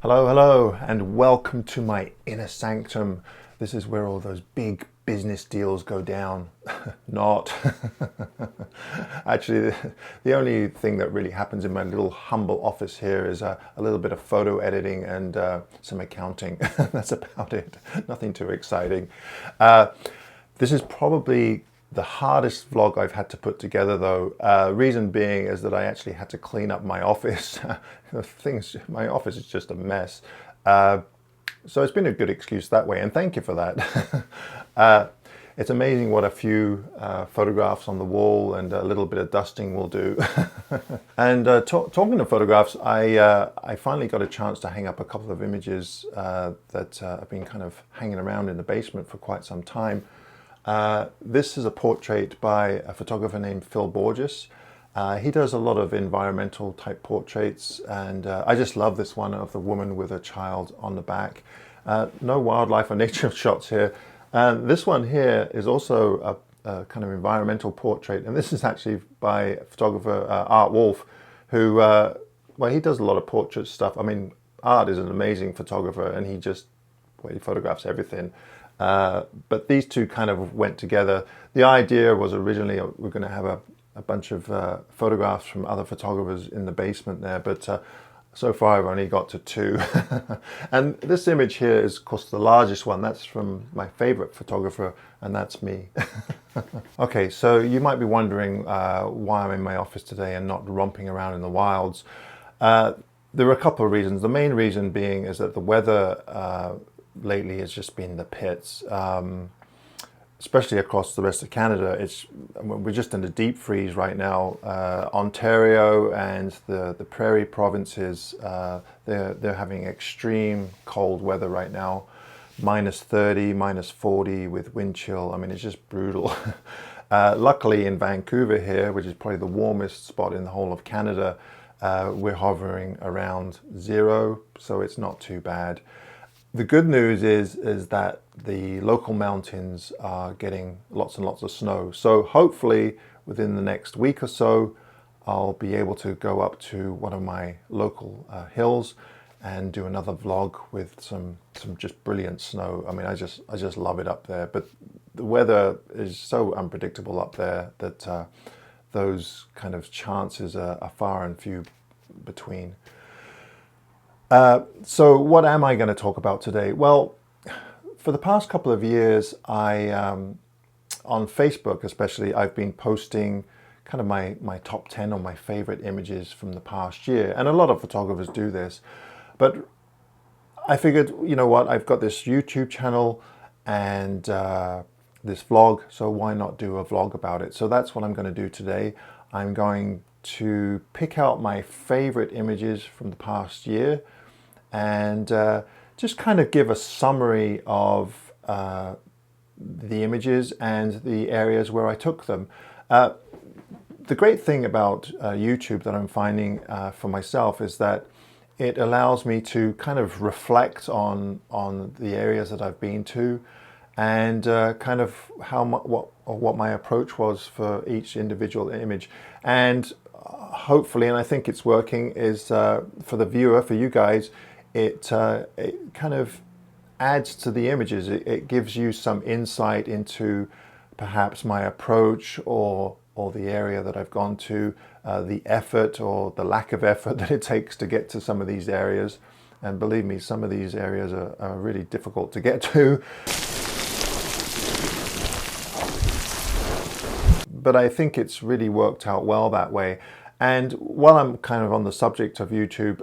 Hello, hello, and welcome to my inner sanctum. This is where all those big business deals go down. Not. Actually, the only thing that really happens in my little humble office here is a little bit of photo editing and some accounting. That's about it. Nothing too exciting. This is probably the hardest vlog I've had to put together though. Reason being is that I actually had to clean up my office. My office is just a mess. So it's been a good excuse that way, and thank you for that. It's amazing what a few photographs on the wall and a little bit of dusting will do. And talking of photographs, I finally got a chance to hang up a couple of images that have been kind of hanging around in the basement for quite some time. This is a portrait by a photographer named Phil Borges. He does a lot of environmental type portraits, and I just love this one of the woman with a child on the back. No wildlife or nature shots here. This one here is also a kind of environmental portrait, and this is actually by photographer Art Wolf, who, well, he does a lot of portrait stuff. I mean, Art is an amazing photographer, and he photographs everything. But these two kind of went together. The idea was originally we're going to have a bunch of photographs from other photographers in the basement there, but so far I've only got to two. And this image here is, of course, the largest one. That's from my favorite photographer, and that's me. Okay, so you might be wondering why I'm in my office today and not romping around in the wilds. There are a couple of reasons. The main reason being is that the weather lately has just been the pits, especially across the rest of Canada. We're just in the deep freeze right now. Ontario and the prairie provinces, they're having extreme cold weather right now. -30, -40 with wind chill. I mean, it's just brutal. Luckily in Vancouver here, which is probably the warmest spot in the whole of Canada, we're hovering around 0, so it's not too bad. The good news is that the local mountains are getting lots and lots of snow. So hopefully within the next week or so, I'll be able to go up to one of my local hills and do another vlog with some just brilliant snow. I mean, I just love it up there. But the weather is so unpredictable up there that those kind of chances are far and few between. So what am I going to talk about today? Well, for the past couple of years, on Facebook especially, I've been posting kind of my top 10 or my favorite images from the past year. And a lot of photographers do this. But I figured, you know what, I've got this YouTube channel and this vlog, so why not do a vlog about it? So that's what I'm going to do today. I'm going to pick out my favorite images from the past year and just kind of give a summary of the images and the areas where I took them. The great thing about YouTube that I'm finding for myself is that it allows me to kind of reflect on the areas that I've been to and kind of what my approach was for each individual image. And hopefully, and I think it's working, is for the viewer, for you guys, it kind of adds to the images. It gives you some insight into perhaps my approach or the area that I've gone to, the effort or the lack of effort that it takes to get to some of these areas. And believe me, some of these areas are really difficult to get to. But I think it's really worked out well that way. And while I'm kind of on the subject of YouTube,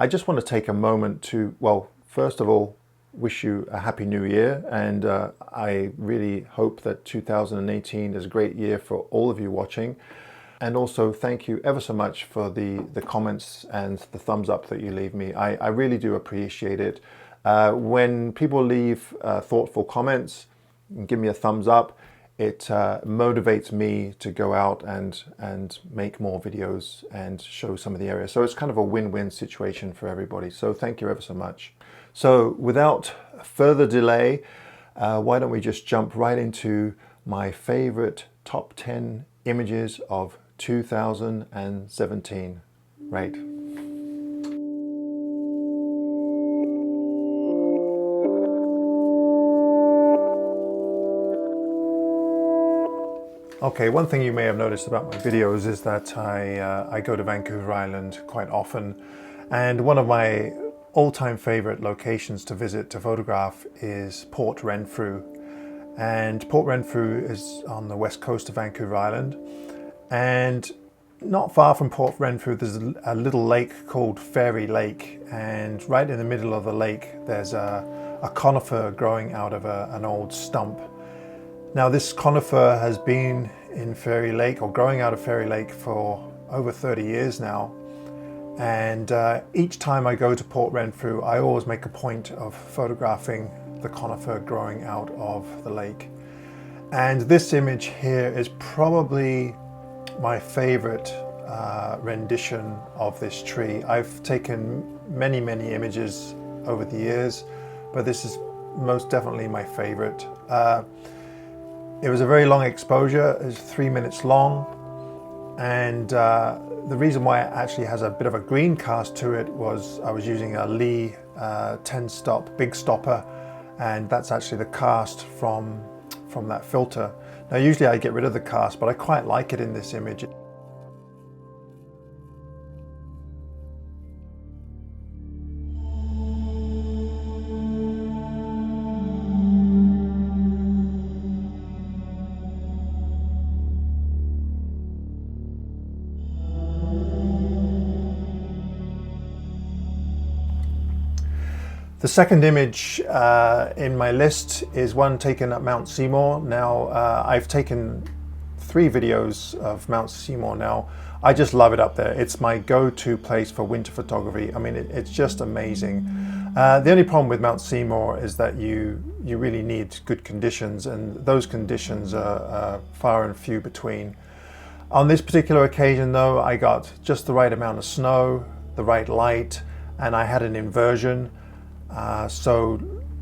I just want to take a moment to, well, first of all, wish you a happy new year. And I really hope that 2018 is a great year for all of you watching. And also thank you ever so much for the comments and the thumbs up that you leave me. I really do appreciate it. When people leave thoughtful comments and give me a thumbs up, it motivates me to go out and make more videos and show some of the areas. So it's kind of a win-win situation for everybody. So thank you ever so much. So without further delay, why don't we just jump right into my favorite top 10 images of 2017. Right. Okay, one thing you may have noticed about my videos is that I go to Vancouver Island quite often, and one of my all-time favorite locations to visit to photograph is Port Renfrew. And Port Renfrew is on the west coast of Vancouver Island, and not far from Port Renfrew there's a little lake called Fairy Lake, and right in the middle of the lake there's a conifer growing out of an old stump. Now this conifer has been in Fairy Lake, or growing out of Fairy Lake, for over 30 years now. And each time I go to Port Renfrew, I always make a point of photographing the conifer growing out of the lake. And this image here is probably my favorite rendition of this tree. I've taken many images over the years, but this is most definitely my favorite. It was a very long exposure. It was 3 minutes long, and the reason why it actually has a bit of a green cast to it was I was using a Lee 10-stop big stopper, and that's actually the cast from that filter. Now usually I get rid of the cast, but I quite like it in this image. The second image in my list is one taken at Mount Seymour. Now, I've taken 3 videos of Mount Seymour now. I just love it up there. It's my go-to place for winter photography. I mean, it's just amazing. The only problem with Mount Seymour is that you really need good conditions, and those conditions are far and few between. On this particular occasion though, I got just the right amount of snow, the right light, and I had an inversion. So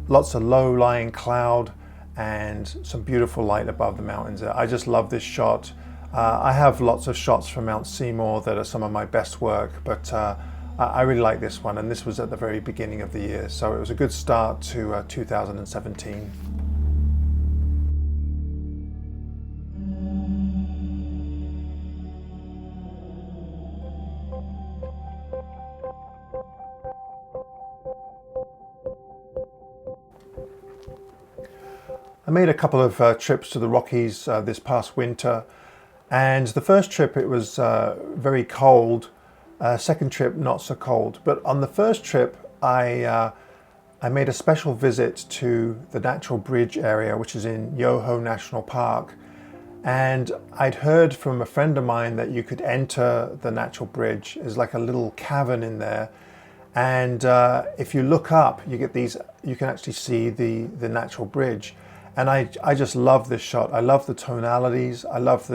lots of low-lying cloud and some beautiful light above the mountains. I just love this shot. I have lots of shots from Mount Seymour that are some of my best work, but I really like this one, and this was at the very beginning of the year, so it was a good start to 2017. I made a couple of trips to the Rockies this past winter, and the first trip it was very cold, second trip not so cold, but on the first trip I made a special visit to the Natural Bridge area, which is in Yoho National Park, and I'd heard from a friend of mine that you could enter the Natural Bridge. There's like a little cavern in there, and if you look up you can actually see the Natural Bridge. And I just love this shot. I love the tonalities. I love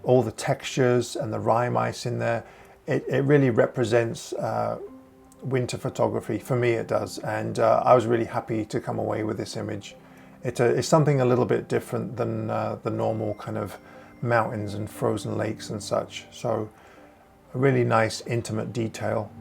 all the textures and the rime ice in there. It really represents winter photography. For me it does. And I was really happy to come away with this image. It's something a little bit different than the normal kind of mountains and frozen lakes and such. So a really nice intimate detail.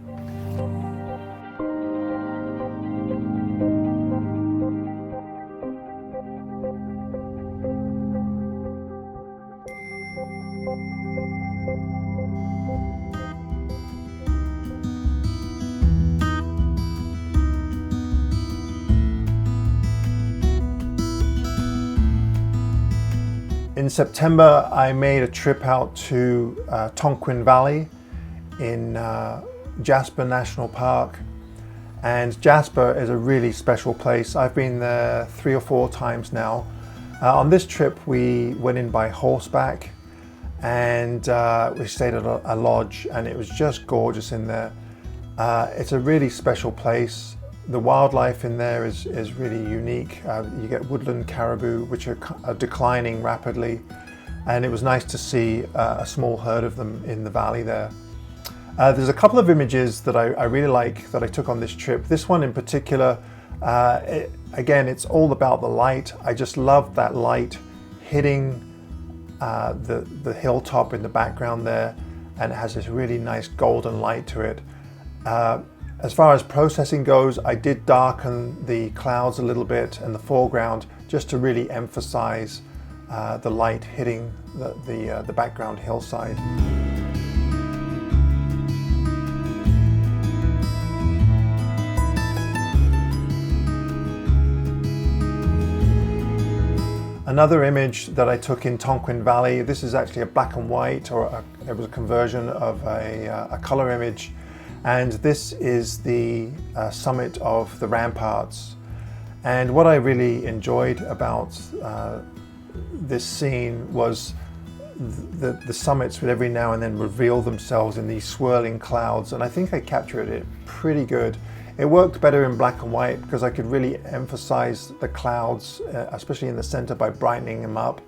In September, I made a trip out to Tonquin Valley in Jasper National Park. And Jasper is a really special place. I've been there 3 or 4 times now. On this trip, we went in by horseback, and we stayed at a lodge, and it was just gorgeous in there. It's a really special place. The wildlife in there is really unique. You get woodland caribou, which are declining rapidly, and it was nice to see a small herd of them in the valley there. There's a couple of images that I really like that I took on this trip. This one in particular, again, it's all about the light. I just love that light hitting the hilltop in the background there, and it has this really nice golden light to it. As far as processing goes, I did darken the clouds a little bit and the foreground just to really emphasize the light hitting the background hillside. Another image that I took in Tonquin Valley, this is actually a black and white, or it was a conversion of a color image. And this is the summit of the Ramparts. And what I really enjoyed about this scene was the summits would every now and then reveal themselves in these swirling clouds. And I think I captured it pretty good. It worked better in black and white because I could really emphasize the clouds, especially in the center, by brightening them up.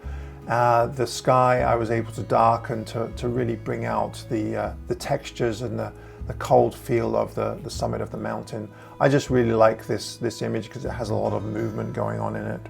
The sky I was able to darken to really bring out the textures and the cold feel of the summit of the mountain. I just really like this image because it has a lot of movement going on in it.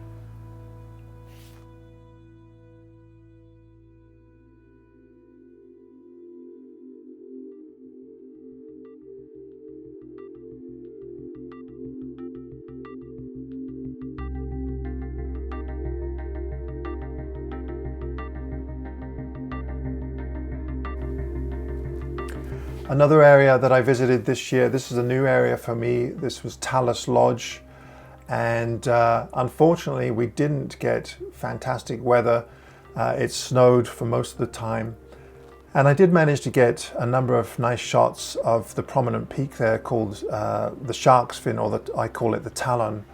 Another area that I visited this year, this is a new area for me, this was Tallis Lodge, and unfortunately we didn't get fantastic weather. It snowed for most of the time, and I did manage to get a number of nice shots of the prominent peak there called the Shark's Fin, or I call it the Talon.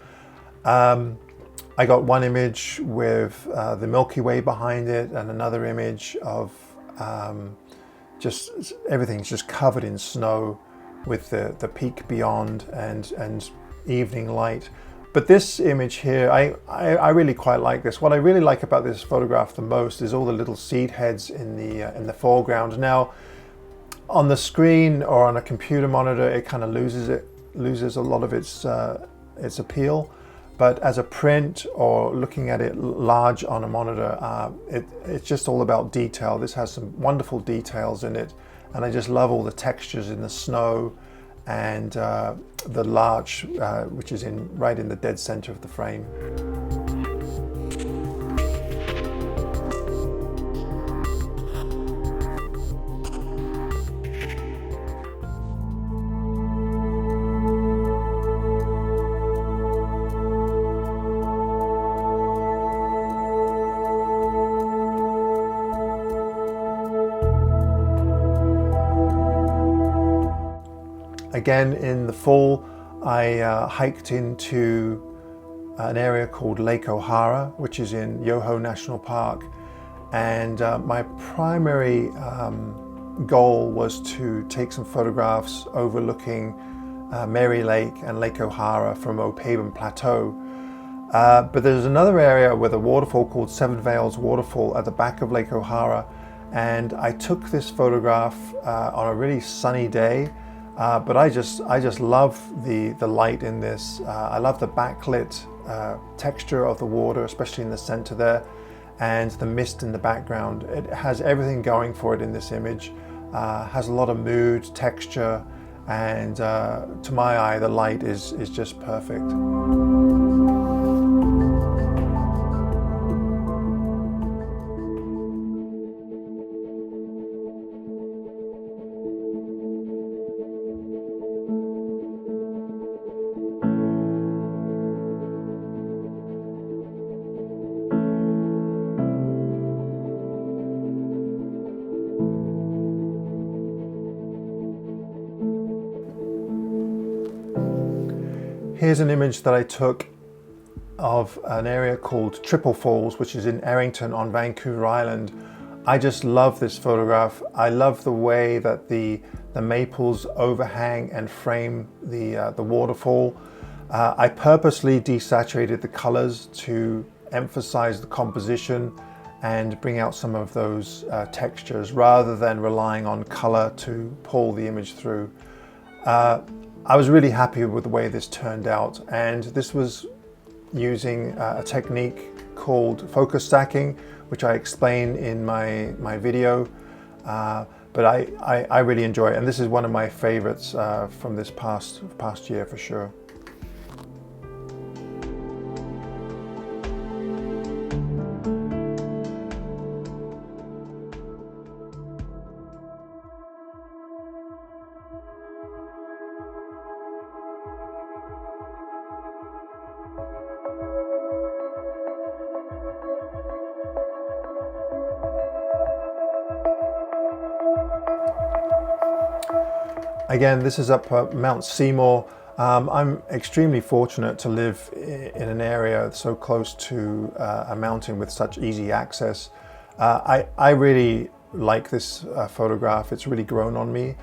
I got one image with the Milky Way behind it, and another image of just everything's just covered in snow with the peak beyond and evening light. But this image here, I really quite like this. What I really like about this photograph the most is all the little seed heads in the foreground. Now, on the screen or on a computer monitor, it kind of loses a lot of its appeal. But as a print or looking at it large on a monitor, it's just all about detail. This has some wonderful details in it, and I just love all the textures in the snow and the larch, which is right in the dead center of the frame. Again, in the fall, I hiked into an area called Lake O'Hara, which is in Yoho National Park. And my primary goal was to take some photographs overlooking Mary Lake and Lake O'Hara from Opaban Plateau. But there's another area with a waterfall called Seven Vales Waterfall at the back of Lake O'Hara. And I took this photograph on a really sunny day. But I just love the light in this. I love the backlit texture of the water, especially in the center there, and the mist in the background. It has everything going for it in this image. Has a lot of mood, texture, and to my eye, the light is just perfect. Here's an image that I took of an area called Triple Falls, which is in Errington on Vancouver Island. I just love this photograph. I love the way that the maples overhang and frame the waterfall. I purposely desaturated the colors to emphasize the composition and bring out some of those textures rather than relying on color to pull the image through. I was really happy with the way this turned out, and this was using a technique called focus stacking, which I explain in my video, but I really enjoy it, and this is one of my favorites from this past year for sure. Again, this is up Mount Seymour. I'm extremely fortunate to live in an area so close to a mountain with such easy access. I really like this photograph. It's really grown on me.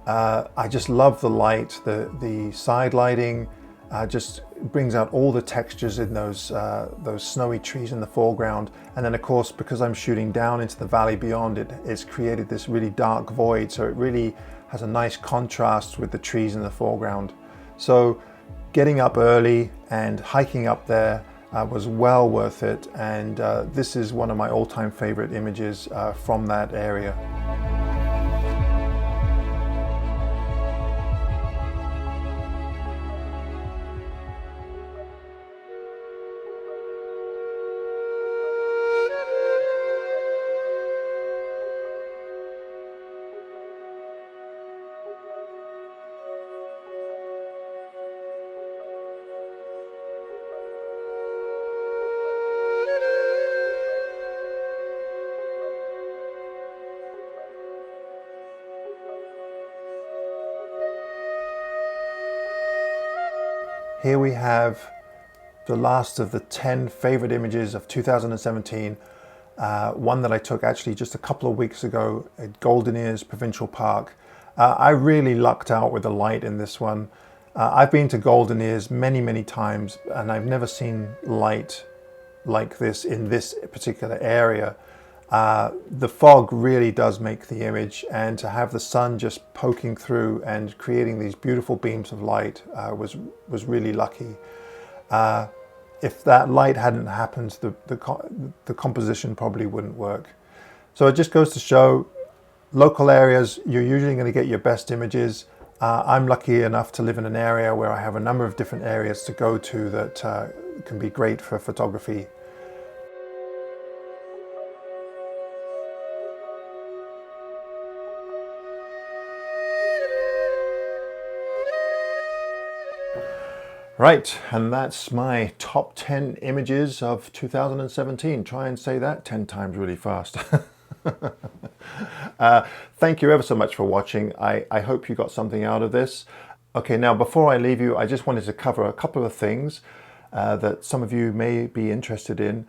I just love the light, the side lighting just brings out all the textures in those snowy trees in the foreground. And then of course, because I'm shooting down into the valley beyond it, it's created this really dark void. So it really has a nice contrast with the trees in the foreground. So getting up early and hiking up there was well worth it. And this is one of my all-time favorite images from that area. Here we have the last of the 10 favorite images of 2017. One that I took actually just a couple of weeks ago at Golden Ears Provincial Park. I really lucked out with the light in this one. I've been to Golden Ears many times and I've never seen light like this in this particular area. The fog really does make the image, and to have the sun just poking through and creating these beautiful beams of light was really lucky. If that light hadn't happened, the composition probably wouldn't work. So it just goes to show, local areas, you're usually going to get your best images. I'm lucky enough to live in an area where I have a number of different areas to go to that can be great for photography. Right, and that's my top 10 images of 2017. Try and say that 10 times really fast. Thank you ever so much for watching. I hope you got something out of this. Okay, now before I leave you, I just wanted to cover a couple of things that some of you may be interested in.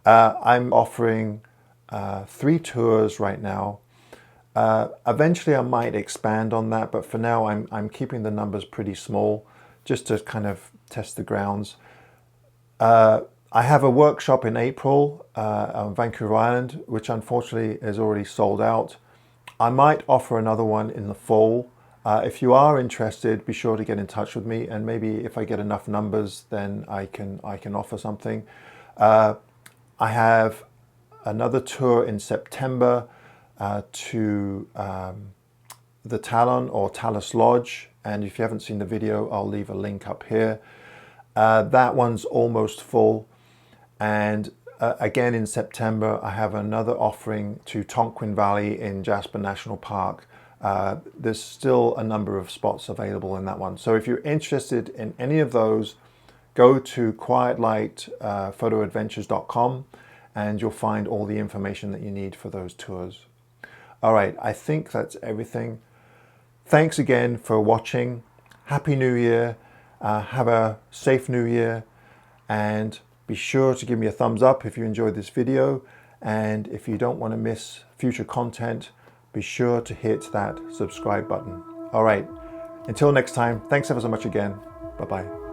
I'm offering 3 tours right now. Eventually I might expand on that, but for now I'm keeping the numbers pretty small, just to kind of test the grounds. I have a workshop in April on Vancouver Island, which unfortunately is already sold out. I might offer another one in the fall. If you are interested, be sure to get in touch with me, and maybe if I get enough numbers, then I can offer something. I have another tour in September to the Talon or Tallis Lodge. And if you haven't seen the video, I'll leave a link up here. That one's almost full. And again in September, I have another offering to Tonquin Valley in Jasper National Park. There's still a number of spots available in that one. So if you're interested in any of those, go to quietlightphotoadventures.com and you'll find all the information that you need for those tours. All right, I think that's everything. Thanks again for watching. Happy New Year. Have a safe New Year. And be sure to give me a thumbs up if you enjoyed this video. And if you don't want to miss future content, be sure to hit that subscribe button. All right. Until next time, thanks ever so much again. Bye-bye.